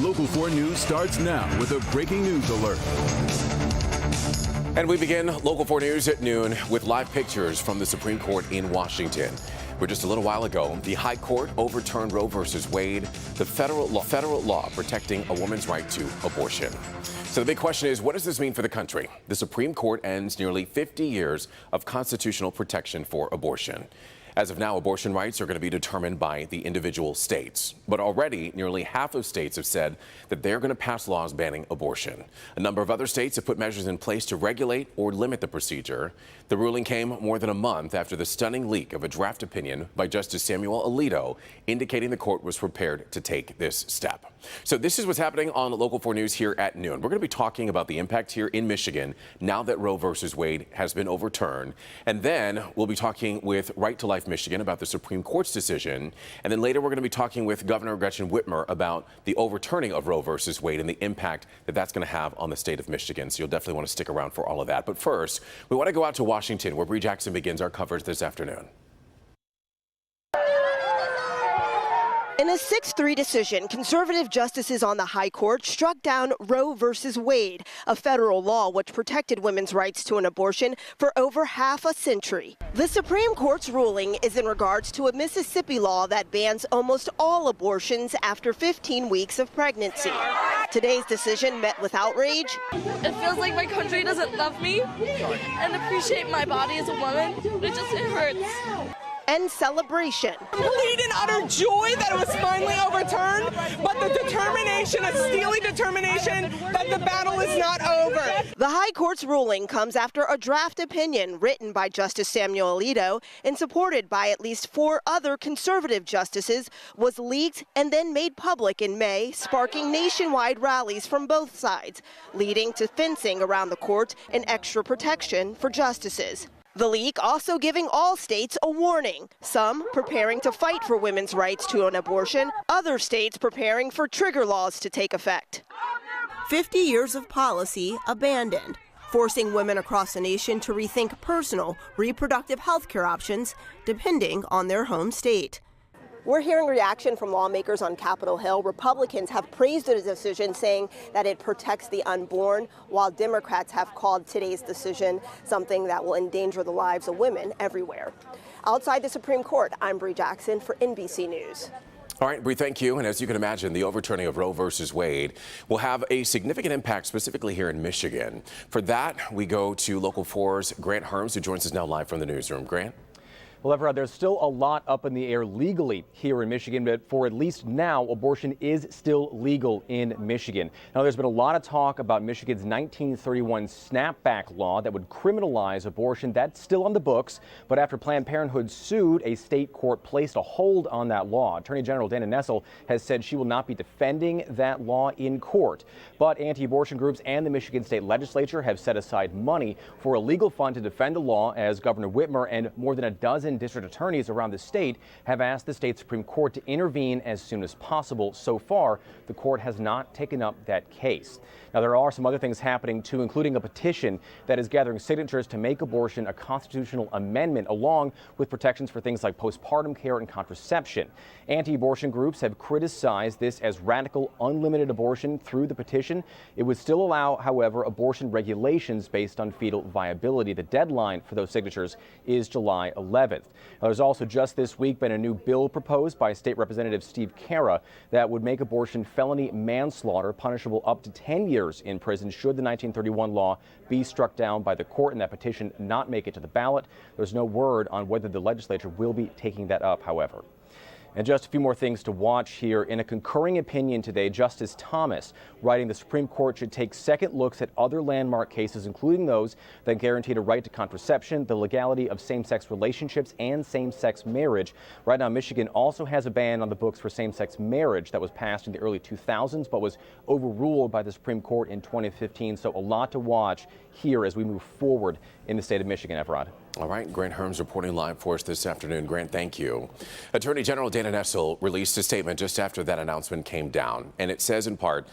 Local 4 News starts now with a breaking news alert. And we begin Local 4 News at noon with live pictures from the Supreme Court in Washington, where just a little while ago, the High Court overturned Roe v. Wade, the federal law protecting a woman's right to abortion. So the big question is, what does this mean for the country? The Supreme Court ends nearly 50 years of constitutional protection for abortion. As of now, abortion rights are going to be determined by the individual states. But already, nearly half of states have said that they're going to pass laws banning abortion. A number of other states have put measures in place to regulate or limit the procedure. The ruling came more than a month after the stunning leak of a draft opinion by Justice Samuel Alito indicating the court was prepared to take this step. So this is what's happening on Local 4 News here at noon. We're going to be talking about the impact here in Michigan now that Roe v. Wade has been overturned. And then we'll be talking with Right to Life Michigan about the Supreme Court's decision. And then later we're going to be talking with Governor Gretchen Whitmer about the overturning of Roe v. Wade and the impact that that's going to have on the state of Michigan. So you'll definitely want to stick around for all of that. But first, we want to go out to Washington, where Bree Jackson begins our coverage this afternoon. In a 6-3 decision, conservative justices on the High Court struck down Roe v. Wade, a federal law which protected women's rights to an abortion for over half a century. The Supreme Court's ruling is in regards to a Mississippi law that bans almost all abortions after 15 weeks of pregnancy. Today's decision met with outrage. It feels like my country doesn't love me and appreciate my body as a woman. It hurts. And celebration. Complete and utter joy that it was finally overturned, but the determination, a steely determination that the battle is not over. The High Court's ruling comes after a draft opinion written by Justice Samuel Alito and supported by at least 4 other conservative justices was leaked and then made public in May, sparking nationwide rallies from both sides, leading to fencing around the court and extra protection for justices. The leak also giving all states a warning, some preparing to fight for women's rights to an abortion, other states preparing for trigger laws to take effect. 50 years of policy abandoned, forcing women across the nation to rethink personal reproductive health care options depending on their home state. We're hearing reaction from lawmakers on Capitol Hill. Republicans have praised the decision, saying that it protects the unborn, while Democrats have called today's decision something that will endanger the lives of women everywhere. Outside the Supreme Court, I'm Bree Jackson for NBC News. All right, Bree, thank you. And as you can imagine, the overturning of Roe v. Wade will have a significant impact, specifically here in Michigan. For that, we go to Local 4's Grant Herms, who joins us now live from the newsroom. Grant? Well, Everett, there's still a lot up in the air legally here in Michigan, but for at least now, abortion is still legal in Michigan. Now, there's been a lot of talk about Michigan's 1931 snapback law that would criminalize abortion. That's still on the books, but after Planned Parenthood sued, a state court placed a hold on that law. Attorney General Dana Nessel has said she will not be defending that law in court. But anti-abortion groups and the Michigan State Legislature have set aside money for a legal fund to defend the law, as Governor Whitmer and more than a dozen district attorneys around the state have asked the state Supreme Court to intervene as soon as possible. So far, the court has not taken up that case. Now, there are some other things happening, too, including a petition that is gathering signatures to make abortion a constitutional amendment, along with protections for things like postpartum care and contraception. Anti-abortion groups have criticized this as radical, unlimited abortion through the petition. It would still allow, however, abortion regulations based on fetal viability. The deadline for those signatures is July 11th. Now, there's also just this week been a new bill proposed by State Representative Steve Carra that would make abortion felony manslaughter punishable up to 10 years in prison should the 1931 law be struck down by the court and that petition not make it to the ballot. There's no word on whether the legislature will be taking that up, however. And just a few more things to watch here. In a concurring opinion today, Justice Thomas writing the Supreme Court should take second looks at other landmark cases, including those that guaranteed a right to contraception, the legality of same-sex relationships, and same-sex marriage. Right now, Michigan also has a ban on the books for same-sex marriage that was passed in the early 2000s, but was overruled by the Supreme Court in 2015. So a lot to watch here as we move forward in the state of Michigan, Everett. All right, Grant Herms reporting live for us this afternoon. Grant, thank you. Attorney General Dana Nessel released a statement just after that announcement came down, and it says in part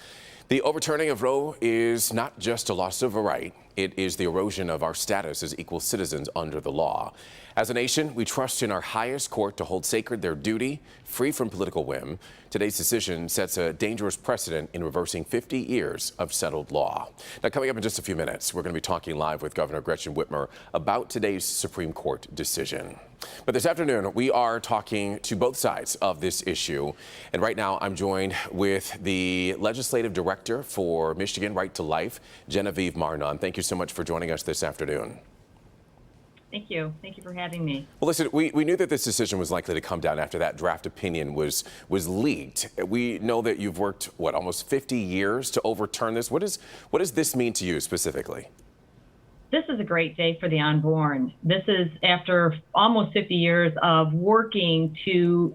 The overturning of Roe is not just a loss of a right, it is the erosion of our status as equal citizens under the law. As a nation, we trust in our highest court to hold sacred their duty, free from political whim. Today's decision sets a dangerous precedent in reversing 50 years of settled law. Now, coming up in just a few minutes, we're going to be talking live with Governor Gretchen Whitmer about today's Supreme Court decision. But this afternoon, we are talking to both sides of this issue. And right now, I'm joined with the Legislative Director for Michigan Right to Life, Genevieve Marnon. Thank you so much for joining us this afternoon. Thank you. Thank you for having me. Well, listen, we knew that this decision was likely to come down after that draft opinion was leaked. We know that you've worked, almost 50 years to overturn this. What does this mean to you specifically? This is a great day for the unborn. This is after almost 50 years of working to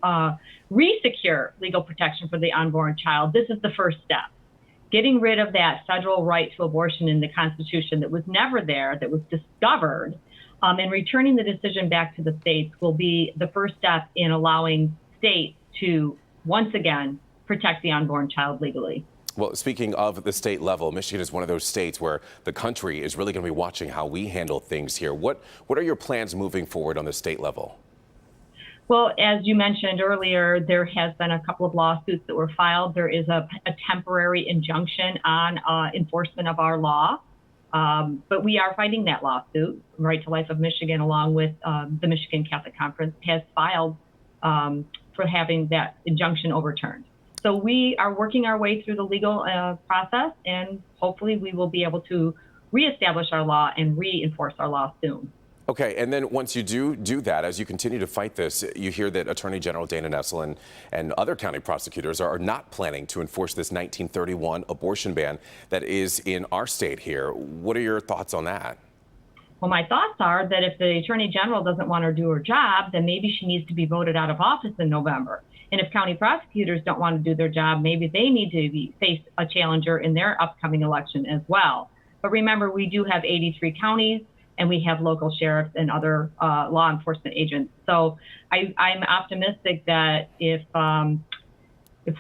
re-secure legal protection for the unborn child. This is the first step. Getting rid of that federal right to abortion in the Constitution that was never there, that was discovered, and returning the decision back to the states will be the first step in allowing states to, once again, protect the unborn child legally. Well, speaking of the state level, Michigan is one of those states where the country is really going to be watching how we handle things here. What are your plans moving forward on the state level? Well, as you mentioned earlier, there has been a couple of lawsuits that were filed. There is a temporary injunction on enforcement of our law. But we are fighting that lawsuit. Right to Life of Michigan, along with the Michigan Catholic Conference, has filed for having that injunction overturned. So we are working our way through the legal process, and hopefully we will be able to reestablish our law and reinforce our law soon. Okay, and then once you do that, as you continue to fight this, you hear that Attorney General Dana Nessel and other county prosecutors are not planning to enforce this 1931 abortion ban that is in our state here. What are your thoughts on that? Well, my thoughts are that if the Attorney General doesn't want to do her job, then maybe she needs to be voted out of office in November. And if county prosecutors don't want to do their job, maybe they need to face a challenger in their upcoming election as well. But remember, we do have 83 counties, and we have local sheriffs and other law enforcement agents. So I'm optimistic that if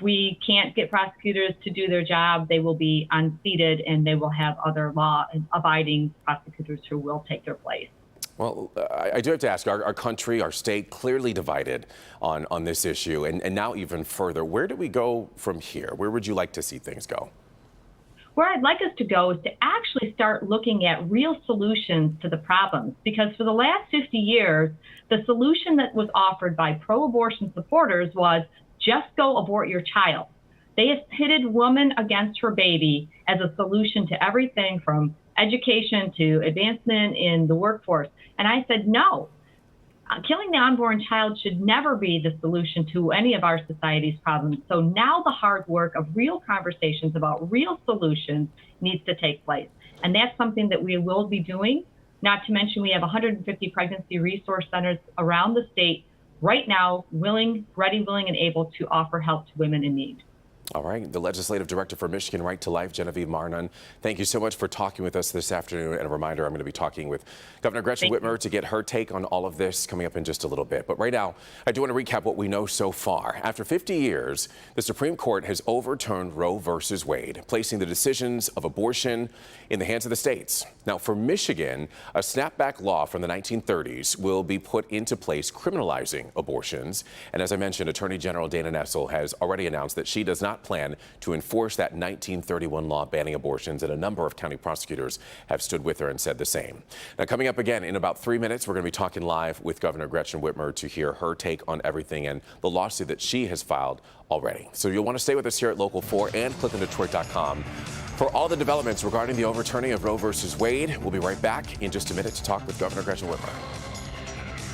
we can't get prosecutors to do their job, they will be unseated, and they will have other law-abiding prosecutors who will take their place. Well, I do have to ask, our country, our state, clearly divided on this issue, and now even further. Where do we go from here? Where would you like to see things go? Where I'd like us to go is to actually start looking at real solutions to the problems, because for the last 50 years, the solution that was offered by pro-abortion supporters was just go abort your child. They have pitted woman against her baby as a solution to everything from education to advancement in the workforce. And I said, no. Killing the unborn child should never be the solution to any of our society's problems. So now the hard work of real conversations about real solutions needs to take place. And that's something that we will be doing. Not to mention, we have 150 pregnancy resource centers around the state right now, ready, willing, and able to offer help to women in need. All right. The Legislative Director for Michigan Right to Life, Genevieve Marnon, thank you so much for talking with us this afternoon. And a reminder, I'm going to be talking with Governor Gretchen Whitmer to get her take on all of this coming up in just a little bit. But right now, I do want to recap what we know so far. After 50 years, the Supreme Court has overturned Roe versus Wade, placing the decisions of abortion in the hands of the states. Now, for Michigan, a snapback law from the 1930s will be put into place criminalizing abortions. And as I mentioned, Attorney General Dana Nessel has already announced that she does not plan to enforce that 1931 law banning abortions, and a number of county prosecutors have stood with her and said the same. Now, coming up again in about 3 minutes, we're going to be talking live with Governor Gretchen Whitmer to hear her take on everything and the lawsuit that she has filed already. So you'll want to stay with us here at Local 4 and ClifflandDetroit.com for all the developments regarding the overturning of Roe versus Wade. We'll be right back in just a minute to talk with Governor Gretchen Whitmer.